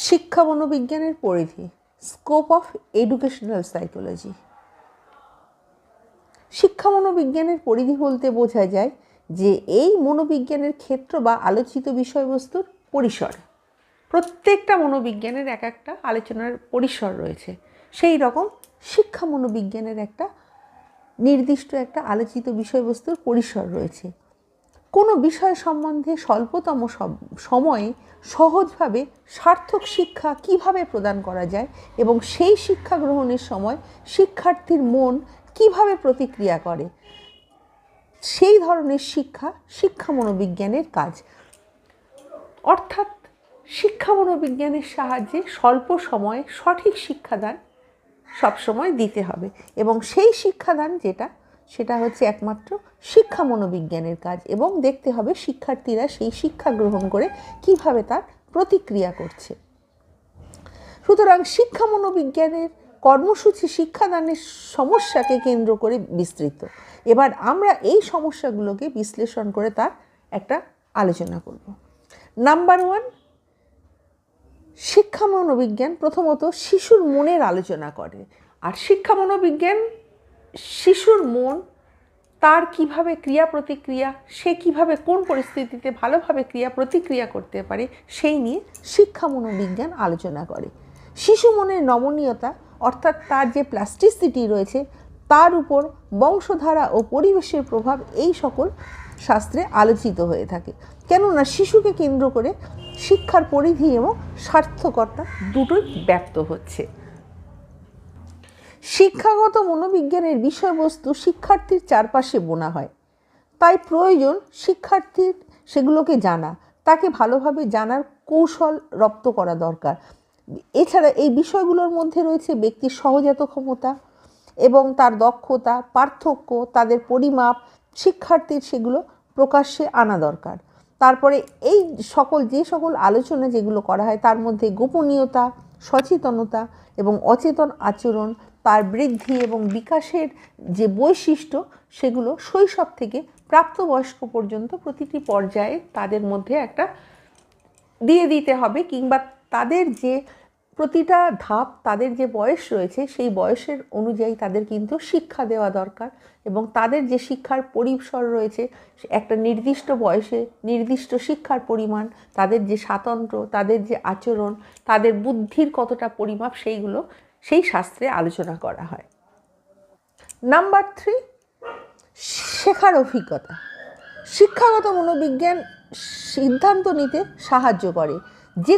শিক্ষা মনোবিজ্ঞানের পরিধি, scope of educational psychology. শিক্ষা মনোবিজ্ঞানের পরিধি বলতে বোঝা যায় যে এই মনোবিজ্ঞানের ক্ষেত্র বা আলোচিত বিষয়বস্তুর পরিসর। প্রত্যেকটা মনোবিজ্ঞানের এক একটা আলোচনার পরিসর রয়েছে, সেই রকম শিক্ষা মনোবিজ্ঞানের একটা নির্দিষ্ট একটা আলোচিত বিষয়বস্তুর পরিসর রয়েছে। কোনো বিষয় সম্বন্ধে স্বল্পতম সময়ে সহজভাবে সার্থক শিক্ষা কিভাবে প্রদান করা যায় এবং সেই শিক্ষা গ্রহণের সময় শিক্ষার্থীর মন কিভাবে প্রতিক্রিয়া করে, সেই ধরনের শিক্ষা শিক্ষা মনোবিজ্ঞানের কাজ। অর্থাৎ শিক্ষা মনোবিজ্ঞানের সাহায্যে স্বল্প সময়ে সঠিক শিক্ষাদান সবসময় দিতে হবে এবং সেই শিক্ষাদান সেটা হচ্ছে একমাত্র শিক্ষা মনোবিজ্ঞানের কাজ, এবং দেখতে হবে শিক্ষার্থীরা সেই শিক্ষা গ্রহণ করে কিভাবে তার প্রতিক্রিয়া করছে। সুতরাং শিক্ষা মনোবিজ্ঞানের কর্মসূচি শিক্ষাদানের সমস্যাকে কেন্দ্র করে বিস্তৃত। এবার আমরা এই সমস্যাগুলোকে বিশ্লেষণ করে তার একটা আলোচনা করব। নাম্বার 1, শিক্ষা মনোবিজ্ঞান প্রথমত শিশুর মনের আলোচনা করে। আর শিক্ষা মনোবিজ্ঞান শিশুর মন, তার কিভাবে ক্রিয়া প্রতিক্রিয়া, সে কিভাবে কোন পরিস্থিতিতে ভালোভাবে ক্রিয়া প্রতিক্রিয়া করতে পারে সেই নিয়ে শিক্ষা মনোবিজ্ঞান আলোচনা করে। শিশু মনের নমনীয়তা অর্থাৎ তার যে প্লাস্টিসিটি রয়েছে তার উপর বংশধারা ও পরিবেশের প্রভাব এই সকল শাস্ত্রে আলোচিত হয়ে থাকে, কেননা শিশুকে কেন্দ্র করে শিক্ষার পরিধি এবং সার্থকতা দুটোই ব্যক্ত হচ্ছে। শিক্ষাগত মনোবিজ্ঞানের বিষয়বস্তু শিক্ষার্থীর চারপাশে বোনা হয়, তাই প্রয়োজন শিক্ষার্থীর সেগুলোকে জানা, তাকে ভালোভাবে জানার কৌশল রপ্ত করা দরকার। এছাড়া এই বিষয়গুলোর মধ্যে রয়েছে ব্যক্তির সহজাত ক্ষমতা এবং তার দক্ষতা, পার্থক্য, তাদের পরিমাপ, শিক্ষার্থীর সেগুলো প্রকাশ্যে আনা দরকার। তারপরে এই যে সকল আলোচনা যেগুলো করা হয় তার মধ্যে গোপনীয়তা, সচেতনতা এবং অচেতন আচরণ, তার বৃদ্ধি এবং বিকাশের যে বৈশিষ্ট্য সেগুলো শৈশব থেকে প্রাপ্তবয়স্ক পর্যন্ত প্রতিটি পর্যায়ে তাদের মধ্যে একটা দিয়ে দিতে হবে, কিংবা তাদের যে প্রতিটা ধাপ, তাদের যে বয়স রয়েছে সেই বয়সের অনুযায়ী তাদের কিন্তু শিক্ষা দেওয়া দরকার, এবং তাদের যে শিক্ষার পরিসর রয়েছে একটা নির্দিষ্ট বয়সে নির্দিষ্ট শিক্ষার পরিমাণ, তাদের যে স্বাতন্ত্র্য, তাদের যে আচরণ, তাদের বুদ্ধির কতটা পরিমাপ, সেইগুলো সেই শাস্ত্রে আলোচনা করা হয়। নাম্বার 3, শেখার অভিজ্ঞতা। শিক্ষাগত মনোবিজ্ঞান সিদ্ধান্ত নিতে সাহায্য করে। যে